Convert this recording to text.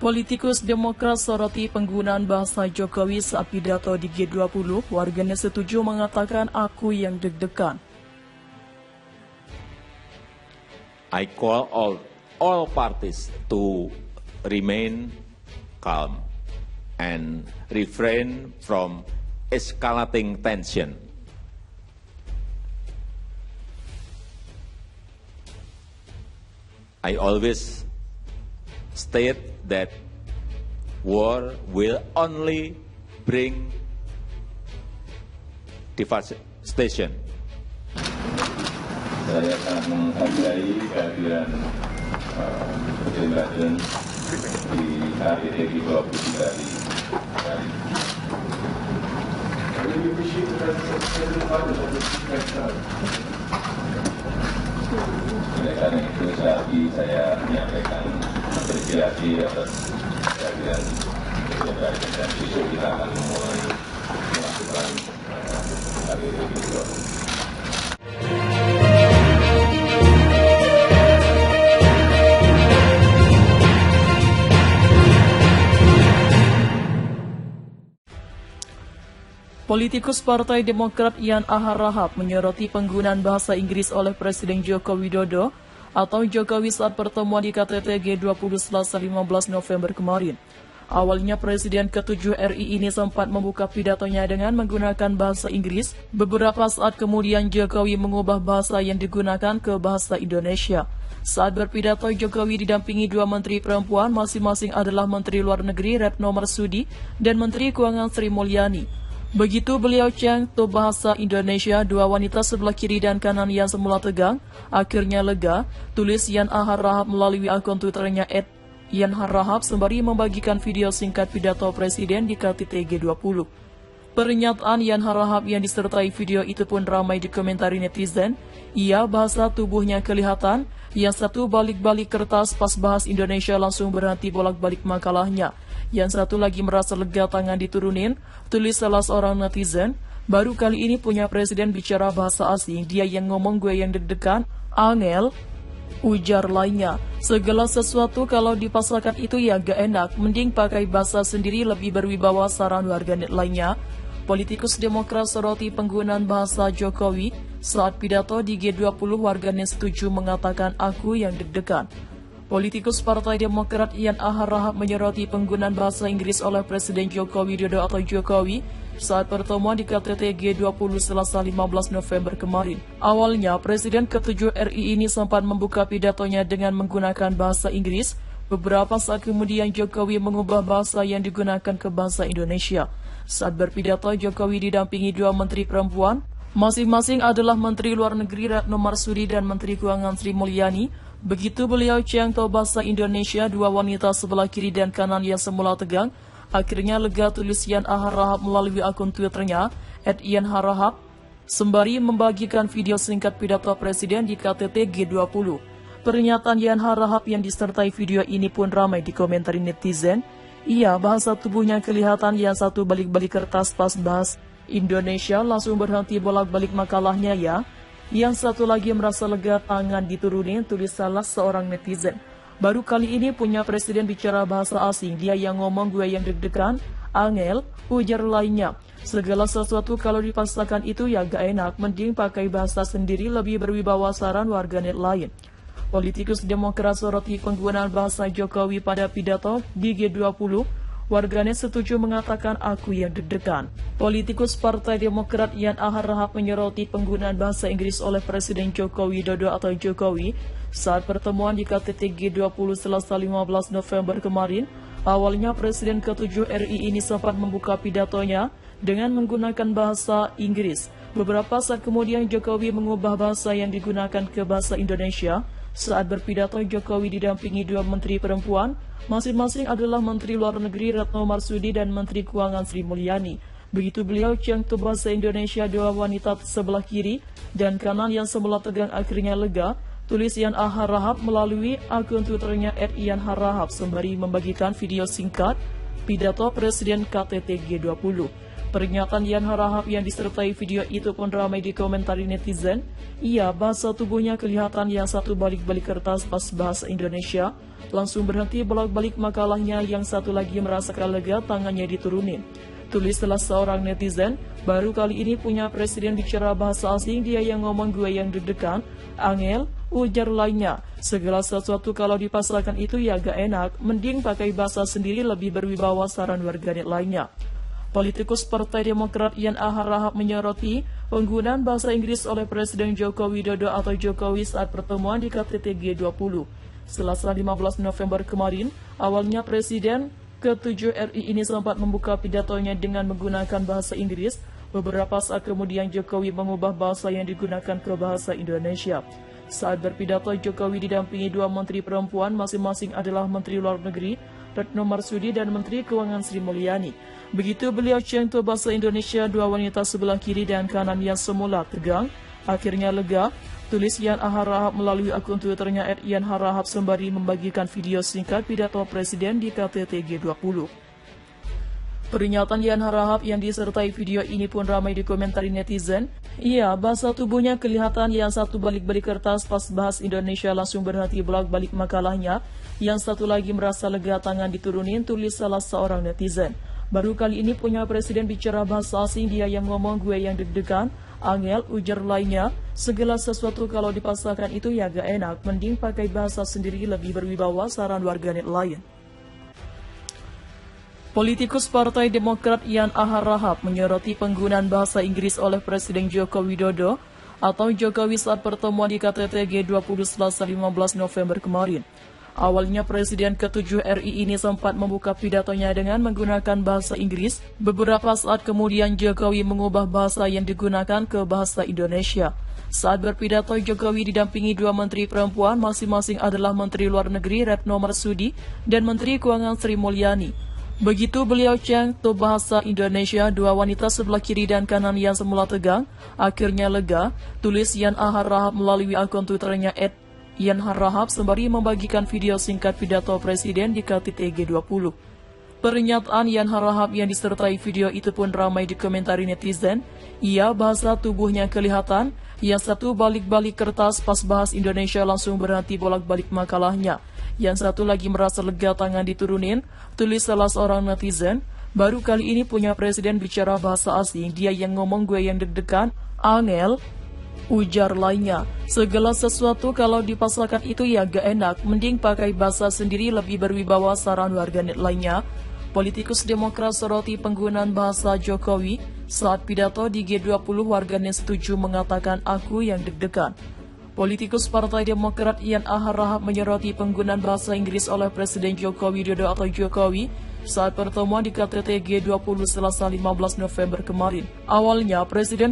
Politikus Demokrat soroti penggunaan bahasa Jokowi saat pidato di G20, warganet setuju mengatakan aku yang deg-degan. I call all parties to remain calm and refrain from escalating tension. I always state that war will only bring devastation. Saya sangat menghargai kehadiran Presiden di KTT G20 dari oleh karena itu saya menyampaikan apresiasi atas kehadiran Presiden dan besok kita akan memulai melakukan KTT G20. Politikus Partai Demokrat Yan Aharahap menyoroti penggunaan bahasa Inggris oleh Presiden Joko Widodo atau Jokowi saat pertemuan di KTT G20 Selasa 15 November kemarin. Awalnya Presiden ke-7 RI ini sempat membuka pidatonya dengan menggunakan bahasa Inggris. Beberapa saat kemudian Jokowi mengubah bahasa yang digunakan ke bahasa Indonesia. Saat berpidato, Jokowi didampingi dua menteri perempuan, masing-masing adalah Menteri Luar Negeri Retno Marsudi dan Menteri Keuangan Sri Mulyani. Begitu beliau cengtuh bahasa Indonesia, dua wanita sebelah kiri dan kanan yang semula tegang akhirnya lega, tulis Yan Aharahap melalui akun Twitternya @YanHarahap sembari membagikan video singkat pidato Presiden di KTT G20. Pernyataan Yan Harahap yang disertai video itu pun ramai dikomentari netizen. Ia bahasa tubuhnya kelihatan, yang satu balik-balik kertas pas bahas Indonesia langsung berhenti bolak-balik makalahnya. Yang satu lagi merasa lega tangan diturunin, tulis salah seorang netizen. Baru kali ini punya presiden bicara bahasa asing, dia yang ngomong gue yang deg-degan, angel, ujar lainnya. Segala sesuatu kalau dipasarkan itu ya gak enak, mending pakai bahasa sendiri lebih berwibawa, saran warganet lainnya. Politikus Demokrat soroti penggunaan bahasa Jokowi saat pidato di G20, warganet setuju mengatakan aku yang deg-degan. Politikus Partai Demokrat Yan Aharahap menyoroti penggunaan bahasa Inggris oleh Presiden Joko Widodo atau Jokowi saat pertemuan di KTT G20 Selasa 15 November kemarin. Awalnya, Presiden ke-7 RI ini sempat membuka pidatonya dengan menggunakan bahasa Inggris. Beberapa saat kemudian Jokowi mengubah bahasa yang digunakan ke bahasa Indonesia. Saat berpidato, Jokowi didampingi dua menteri perempuan, masing-masing adalah Menteri Luar Negeri Retno Marsudi dan Menteri Keuangan Sri Mulyani. Begitu beliau cengtuh bahasa Indonesia, dua wanita sebelah kiri dan kanan yang semula tegang akhirnya lega, tulis Yan Aharahap melalui akun Twitternya @YanHarahap sembari membagikan video singkat pidato Presiden di KTT G20. Pernyataan Yan Harahap yang disertai video ini pun ramai dikomentari netizen. Ia bahasa tubuhnya kelihatan, yang satu balik-balik kertas pas bahas Indonesia langsung berhenti bolak-balik makalahnya ya. Yang satu lagi merasa lega tangan diturunin, tulis salah seorang netizen. Baru kali ini punya presiden bicara bahasa asing, dia yang ngomong gue yang deg-degan, angel, ujar lainnya. Segala sesuatu kalau dipaksakan itu ya gak enak, mending pakai bahasa sendiri lebih berwibawa, saran warganet lain. Politikus Demokrat soroti penggunaan bahasa Jokowi pada pidato di G20. Warganet setuju mengatakan aku yang deg-degan. Politikus Partai Demokrat Yan Aharahap menyoroti penggunaan bahasa Inggris oleh Presiden Joko Widodo atau Jokowi saat pertemuan di KTT G20 Selasa 15 November kemarin. Awalnya Presiden ke-7 RI ini sempat membuka pidatonya dengan menggunakan bahasa Inggris. Beberapa saat kemudian Jokowi mengubah bahasa yang digunakan ke bahasa Indonesia. Saat berpidato, Jokowi didampingi dua menteri perempuan, masing-masing adalah Menteri Luar Negeri Retno Marsudi dan Menteri Keuangan Sri Mulyani. Begitu beliau cengtuh bahasa Indonesia, dua wanita sebelah kiri dan kanan yang semula tegang akhirnya lega, tulis Yan Aharahap melalui akun Twitternya @YanHarahap sembari membagikan video singkat pidato Presiden KTT G20. Pernyataan Yan Harahap yang disertai video itu pun ramai dikomentari netizen. Ia bahasa tubuhnya kelihatan yang satu balik-balik kertas pas bahasa Indonesia, langsung berhenti bolak-balik makalahnya, yang satu lagi merasakan lega tangannya diturunin. Tulis salah seorang netizen, baru kali ini punya presiden bicara bahasa asing, dia yang ngomong gue yang deg-degan, angel, ujar lainnya. Segala sesuatu kalau dipasarkan itu ya gak enak, mending pakai bahasa sendiri lebih berwibawa, saran warganet lainnya. Politikus Partai Demokrat Yan Harahap menyoroti penggunaan bahasa Inggris oleh Presiden Joko Widodo atau Jokowi saat pertemuan di KTT G20. Selasa 15 November kemarin, awalnya Presiden ke-7 RI ini sempat membuka pidatonya dengan menggunakan bahasa Inggris. Beberapa saat kemudian Jokowi mengubah bahasa yang digunakan ke bahasa Indonesia. Saat berpidato, Jokowi didampingi dua menteri perempuan, masing-masing adalah Menteri Luar Negeri Retno Marsudi dan Menteri Keuangan Sri Mulyani. Begitu beliau contoh bahasa Indonesia, dua wanita sebelah kiri dan kanan yang semula tegang akhirnya lega, tulis Yan Harahap melalui akun Twitternya @YanHarahap sembari membagikan video singkat pidato Presiden di KTT G20. Pernyataan Yan Harahap yang disertai video ini pun ramai dikomentari netizen. Iya, bahasa tubuhnya kelihatan yang satu balik-balik kertas pas bahas Indonesia, langsung berhenti bolak-balik makalahnya, yang satu lagi merasa lega tangan diturunin, tulis salah seorang netizen. Baru kali ini punya presiden bicara bahasa asing, dia yang ngomong gue yang deg-degan, angel, ujar lainnya. Segala sesuatu kalau dipasarkan itu ya gak enak, mending pakai bahasa sendiri lebih berwibawa, saran warganet lain. Politikus Partai Demokrat Yan Harahap menyoroti penggunaan bahasa Inggris oleh Presiden Joko Widodo atau Jokowi saat pertemuan di KTT G20 Selasa 15 November kemarin. Awalnya Presiden ke-7 RI ini sempat membuka pidatonya dengan menggunakan bahasa Inggris. Beberapa saat kemudian Jokowi mengubah bahasa yang digunakan ke bahasa Indonesia. Saat berpidato, Jokowi didampingi dua menteri perempuan, masing-masing adalah Menteri Luar Negeri Retno Marsudi dan Menteri Keuangan Sri Mulyani. Begitu beliau contoh bahasa Indonesia, dua wanita sebelah kiri dan kanan yang semula tegang akhirnya lega, tulis Yan Harahap melalui akun Twitternya @YanHarahap sembari membagikan video singkat pidato Presiden di KTT G20. Pernyataan Yan Harahap yang disertai video itu pun ramai dikomentari netizen. Ia bahasa tubuhnya kelihatan, yang satu balik-balik kertas pas bahas Indonesia, langsung berhenti bolak-balik makalahnya. Yang satu lagi merasa lega tangan diturunin, tulis salah seorang netizen. Baru kali ini punya presiden bicara bahasa asing, dia yang ngomong gue yang deg-degan, angel, ujar lainnya. Segala sesuatu kalau dipasarkan itu ya gak enak, mending pakai bahasa sendiri lebih berwibawa, saran warganet lainnya. Politikus Demokrat soroti penggunaan bahasa Jokowi saat pidato di G20, warganet setuju mengatakan aku yang deg-degan. Politikus Partai Demokrat Yan Harahap menyoroti penggunaan bahasa Inggris oleh Presiden Joko Widodo atau Jokowi saat pertemuan di KTT G20 Selasa 15 November kemarin. Awalnya Presiden